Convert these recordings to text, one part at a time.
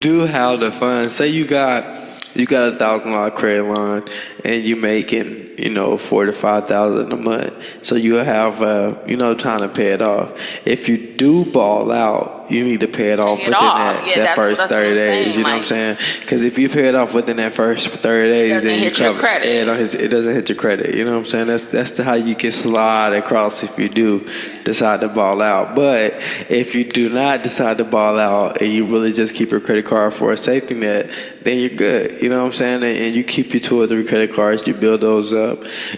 Do have the funds. Say you got $1,000 credit line and you making 4,000 to 5,000 a month. So you have time to pay it off. If you do ball out, you need to pay it off within that first 30 days. You know what I'm saying? Because if you pay it off within that first 30 days, then hit your credit. It doesn't hit your credit. You know what I'm saying? That's how you can slide across if you do decide to ball out. But if you do not decide to ball out and you really just keep your credit card for a safety net, then you're good. You know what I'm saying? And you keep your 2 or 3 credit cards, you build those up.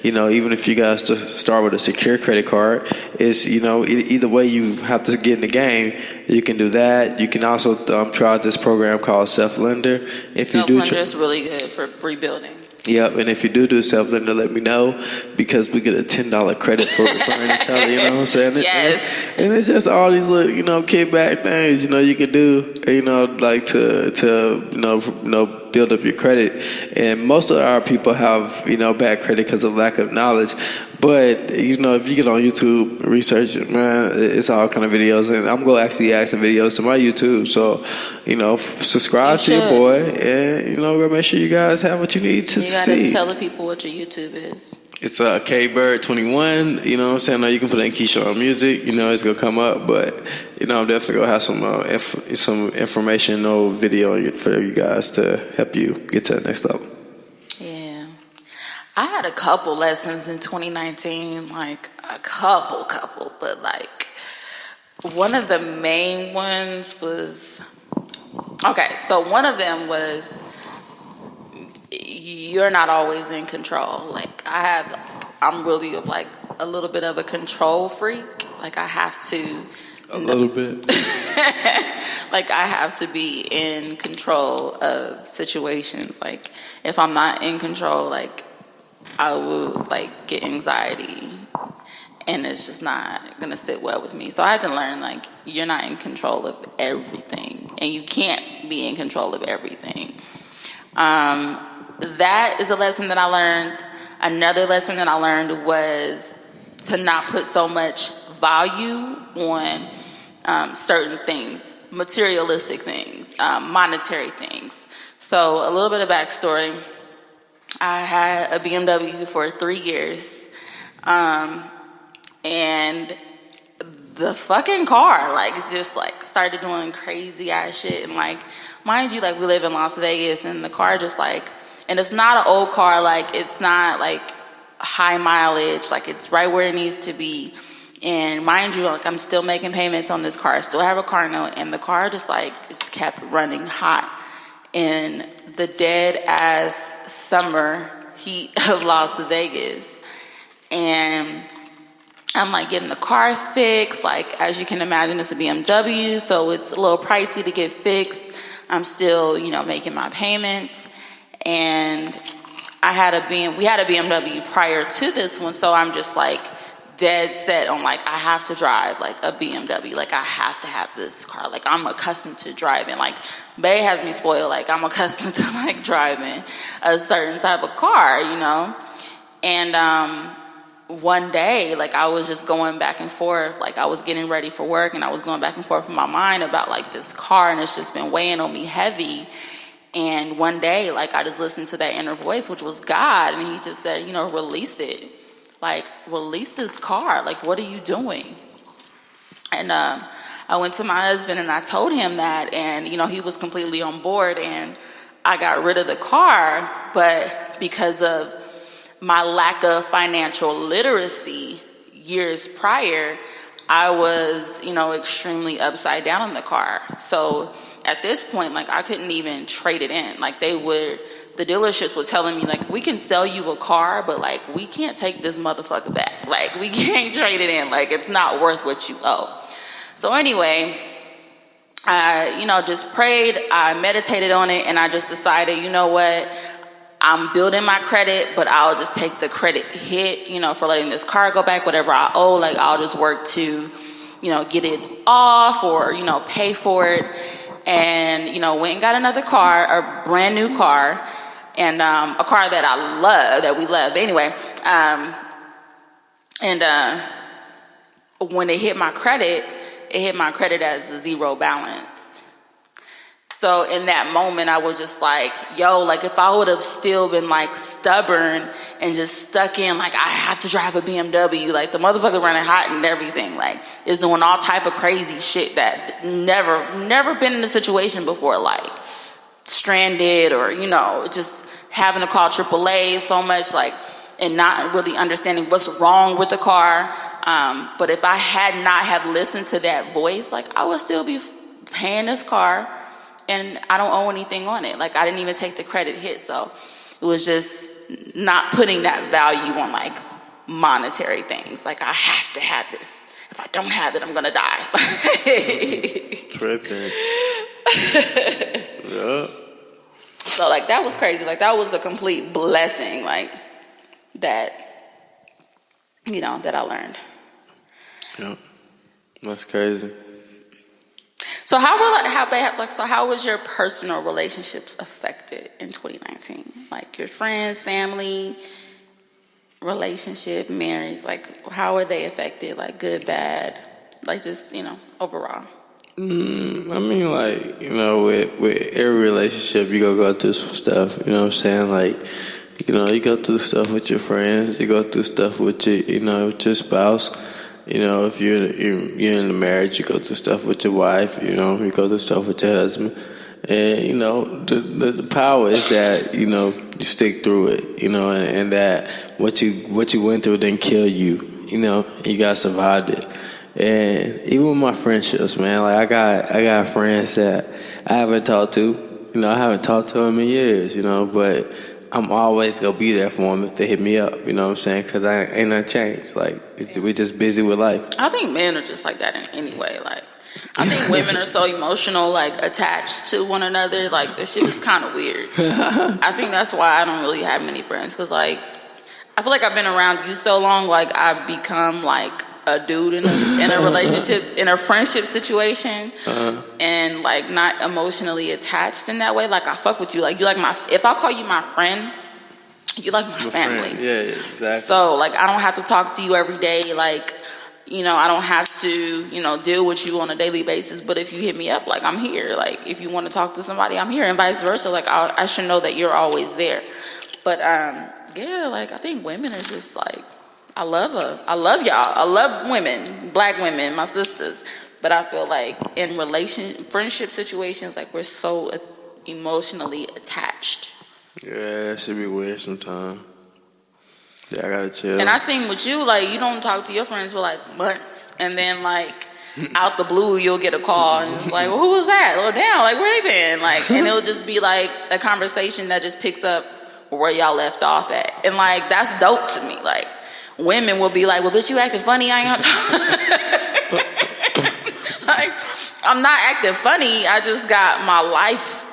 Even if you guys to start with a secure credit card, it's either way you have to get in the game. You can do that. You can also try this program called Self-Lender. Self-Lender is really good for rebuilding. Yep, and if you do Self-Lender, let me know, because we get a $10 credit for referring each other, you know what I'm saying? Yes. And it's just all these little, kickback things, you can do, like to build up your credit. And most of our people have, bad credit because of lack of knowledge. But, if you get on YouTube, research it, man, it's all kind of videos. And I'm going to actually add some videos to my YouTube. So, subscribe to your boy. And, go make sure you guys have what you need to see. You got to tell the people what your YouTube is. It's K-Bird21. You know what I'm saying? Or you can put in Keisha on music. It's going to come up. But, I'm definitely going to have some information or video for you guys to help you get to the next level. Yeah. I had a couple lessons in 2019, like a couple, but like one of the main ones was, so one of them was, you're not always in control. Like I'm really like a little bit of a control freak. Like I have to. A little bit. Like I have to be in control of situations. Like if I'm not in control, like I will like get anxiety, and it's just not gonna sit well with me. So I had to learn, like, you're not in control of everything, and you can't be in control of everything. That is a lesson that I learned. Another lesson that I learned was to not put so much value on certain things, materialistic things, monetary things. So a little bit of backstory. I had a BMW for 3 years, and the fucking car, like, just like started doing crazy ass shit. And like, mind you, like, we live in Las Vegas, and the car just like, and it's not an old car, like, it's not like high mileage, like, it's right where it needs to be. And mind you, like, I'm still making payments on this car. I still have a car note, and the car just like, it's kept running hot in the dead ass summer heat of Las Vegas. And I'm like getting the car fixed. Like, as you can imagine, it's a BMW, so it's a little pricey to get fixed. I'm still, making my payments. And we had a BMW prior to this one, so I'm just like dead set on, like, I have to drive like a BMW. Like, I have to have this car. Like, I'm accustomed to driving. Like, Bay has me spoiled. Like, I'm accustomed to like driving a certain type of car, And one day, like, I was just going back and forth. Like, I was getting ready for work, and I was going back and forth in my mind about like this car, and it's just been weighing on me heavy. And one day, like, I just listened to that inner voice, which was God, and he just said, release it. Like, release this car. Like, what are you doing? And I went to my husband, and I told him that, and, he was completely on board, and I got rid of the car. But because of my lack of financial literacy years prior, I was, extremely upside down on the car. So at this point, like, I couldn't even trade it in. Like, the dealerships were telling me, like, we can sell you a car, but like, we can't take this motherfucker back. Like, we can't trade it in. Like, it's not worth what you owe. So anyway, I, just prayed, I meditated on it, and I just decided, you know what? I'm building my credit, but I'll just take the credit hit, for letting this car go back, whatever I owe. Like, I'll just work to, get it off or, pay for it. And, went and got another car, a brand new car, and a car that I love, that we love. But anyway, when it hit my credit as a zero balance. So in that moment, I was just like, yo, like if I would have still been like stubborn and just stuck in, like I have to drive a BMW, like the motherfucker running hot and everything, like is doing all type of crazy shit that never been in a situation before, like stranded or, you know, just having to call AAA so much, like, and not really understanding what's wrong with the car. But if I had not have listened to that voice, like I would still be paying this car and I don't owe anything on it. Like I didn't even take the credit hit. So it was just not putting that value on like monetary things. Like I have to have this. If I don't have it, I'm going to die. Tripping. Yeah. So like that was crazy. Like that was a complete blessing. Like that, you know, that I learned. Yeah. That's crazy. So how was your personal relationships affected in 2019? Like your friends, family, relationship, marriage, like how are they affected? Like good, bad, like just, you know, overall. I mean, like, you know, with every relationship, you go through some stuff, you know what I'm saying? Like, you know, you go through stuff with your friends, you go through stuff with your, you know, with your spouse. You know, if you're in a marriage, you go through stuff with your wife, you know, you go through stuff with your husband. And, you know, the power is that, you know, you stick through it, you know, and that what you went through didn't kill you, you know, you got survived it. And even with my friendships, man, like I got friends that I haven't talked to, you know, I haven't talked to them in years, you know, but I'm always gonna be there for them if they hit me up, you know what I'm saying? Because I ain't nothing changed. Like, we're just busy with life. I think men are just like that in any way. Like, I think women are so emotional, like, attached to one another. Like, this shit is kind of weird. I think that's why I don't really have many friends. Because, like, I feel like I've been around you so long, like, I've become, like, a dude in a relationship, in a friendship situation, and like not emotionally attached in that way. Like I fuck with you, like you like my. If I call you my friend, you like my family. Friend. Yeah, exactly. So like I don't have to talk to you every day. Like, you know, I don't have to, you know, deal with you on a daily basis. But if you hit me up, like I'm here. Like if you want to talk to somebody, I'm here, and vice versa. Like I should know that you're always there. But yeah, like I think women are just like. I love y'all. I love women, black women, my sisters. But I feel like in friendship situations, like we're so emotionally attached. Yeah, that should be weird sometimes. Yeah, I gotta chill. And I seen with you, like you don't talk to your friends for like months, and then like out the blue you'll get a call and it's like, well, who was that? Well, damn, like where they been? Like, and it'll just be like a conversation that just picks up where y'all left off at, and like that's dope to me. Like. Women will be like, well, bitch, you acting funny. I ain't like, I'm not acting funny. I just got my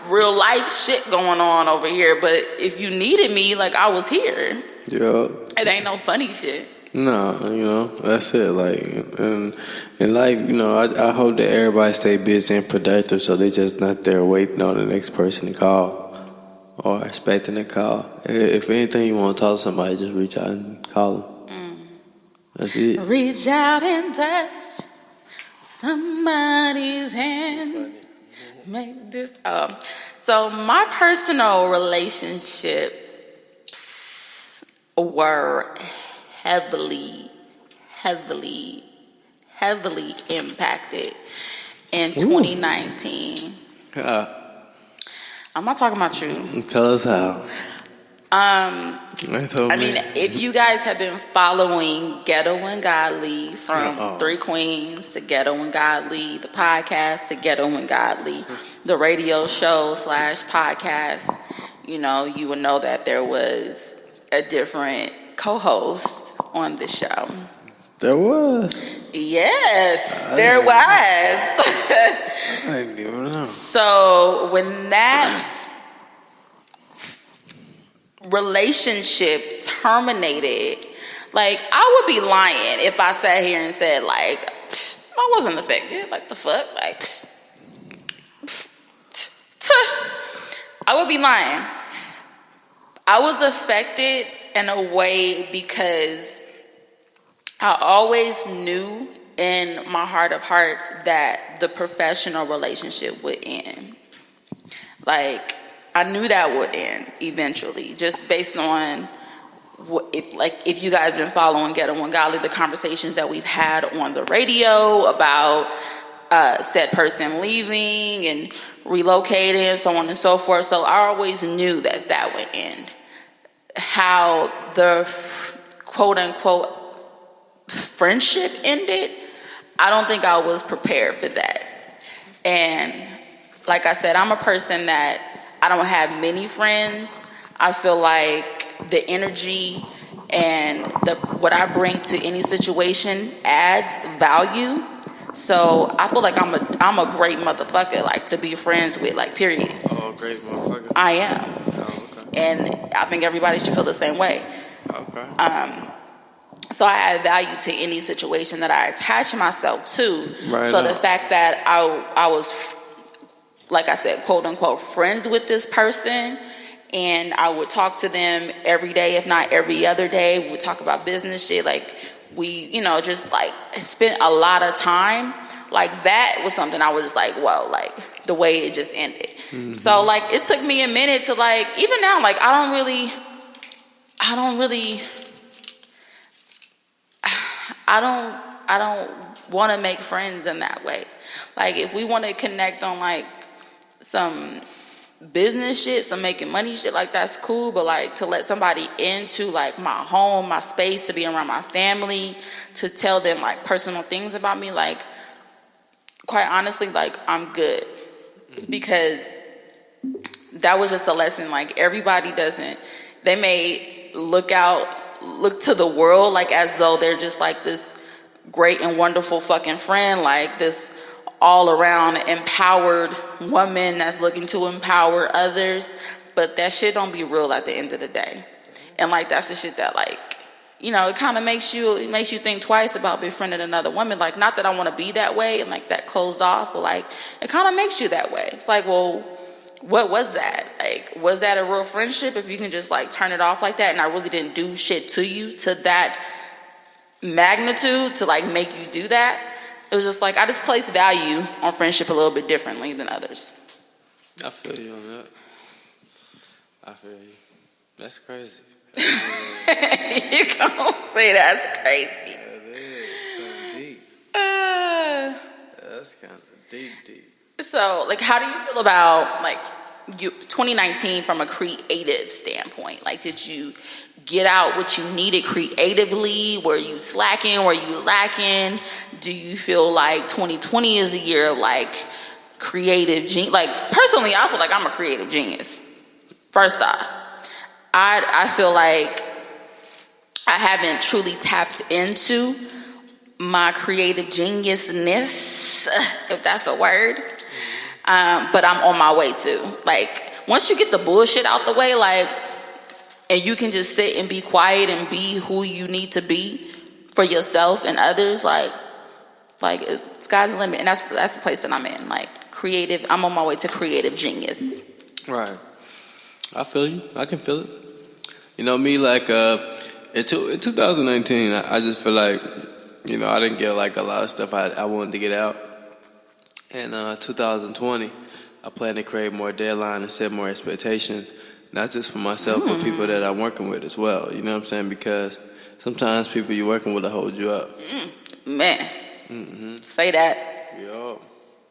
real life shit going on over here. But if you needed me, like, I was here. Yeah. It ain't no funny shit. No, you know, that's it. Like, and like, you know, I hope that everybody stay busy and productive so they just not there waiting on the next person to call or expecting a call. If anything you want to talk to somebody, just reach out and call them. That's it. Reach out and touch somebody's hand. Make this. So my personal relationships were heavily impacted in 2019. I'm not talking about you. Tell us how. I mean, if you guys have been following Ghetto and Godly from Three Queens to Ghetto and Godly, the podcast to Ghetto and Godly, the radio show / podcast, you know, you would know that there was a different co-host on the show. There was? Yes, there was. I didn't even know. So when that relationship terminated, like I would be lying if I sat here and said like I wasn't affected. Like the fuck, like I would be lying. I was affected in a way because I always knew in my heart of hearts that the professional relationship would end. Like, I knew that would end eventually, just based on if you guys been following Ghetto and Godly, the conversations that we've had on the radio about said person leaving and relocating, so on and so forth. So I always knew that would end. How the quote unquote friendship ended, I don't think I was prepared for that. And like I said, I'm a person that I don't have many friends. I feel like the energy and what I bring to any situation adds value. So I feel like I'm a great motherfucker, like, to be friends with, like, period. Oh, great motherfucker. I am. Oh, okay. And I think everybody should feel the same way. Okay. So I add value to any situation that I attach myself to. Right. So the fact that I was, like I said, quote unquote, friends with this person, and I would talk to them every day, if not every other day. We would talk about business shit. Like, we, just like spent a lot of time. Like, that was something I was just like, whoa, like the way it just ended. Mm-hmm. So like, it took me a minute to, like, even now, like, I don't really want to make friends in that way. Like, if we want to connect on, like, some business shit, some making money shit, like, that's cool. But, like, to let somebody into, like, my home, my space, to be around my family, to tell them, like, personal things about me, like, quite honestly, like, I'm good. Because that was just a lesson. Like, everybody doesn't, they may look to the world, like, as though they're just, like, this great and wonderful fucking friend, like this all around empowered woman that's looking to empower others. But that shit don't be real at the end of the day. And, like, that's the shit that, like, it kind of makes you think twice about befriending another woman. Like, not that I want to be that way and, like, that closed off, but, like, it kind of makes you that way. It's like, well, what was that? Like, was that a real friendship if you can just, like, turn it off like that, and I really didn't do shit to you to that magnitude to, like, make you do that? It was just like, I just place value on friendship a little bit differently than others. I feel you on that. I feel you. That's crazy. You gonna say that's crazy? That is kind of deep. That's kind of deep. So, like, how do you feel about, like, 2019 from a creative standpoint? Like, did you get out what you needed creatively? Were you slacking? Were you lacking? Do you feel like 2020 is the year of, like, creative genius? Like, personally, I feel like I'm a creative genius. First off, I feel like I haven't truly tapped into my creative geniusness, if that's a word. But I'm on my way to. Like, once you get the bullshit out the way, like, and you can just sit and be quiet and be who you need to be for yourself and others, like sky's the limit. And that's the place that I'm in. Like, creative, I'm on my way to creative genius. Right. I feel you. I can feel it. Me, like, in 2019, I just feel like, I didn't get, like, a lot of stuff I wanted to get out. In 2020, I plan to create more deadline and set more expectations, not just for myself, but people that I'm working with as well. You know what I'm saying? Because sometimes people you're working with will hold you up. Man. Mm-hmm. Say that. Yo,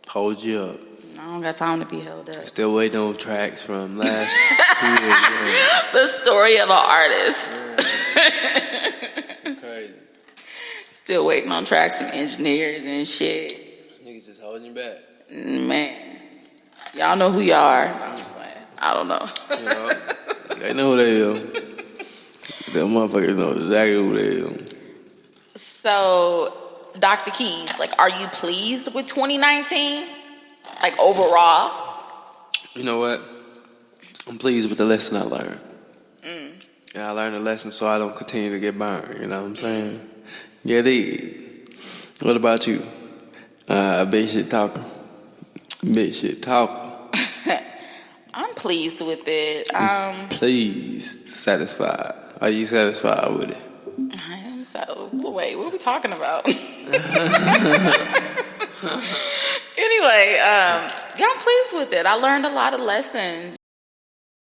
hold you up. I don't got time to be held up. Still waiting on tracks from last 2 years ago. The story of an artist. Crazy. Still waiting on tracks from engineers and shit. Niggas just holding you back. Man. Y'all know who y'all are. I'm just playing. I don't know. They know who they are. Them motherfuckers know exactly who they are. So, Dr. Keys, like, are you pleased with 2019? Like, overall? You know what? I'm pleased with the lesson I learned. And I learned a lesson so I don't continue to get burned. You know what I'm saying? Yeah, What about you? Big shit talker. I'm pleased with it. Pleased, satisfied. Are you satisfied with it? I am so. Wait, what are we talking about? Anyway, yeah, I'm pleased with it. I learned a lot of lessons.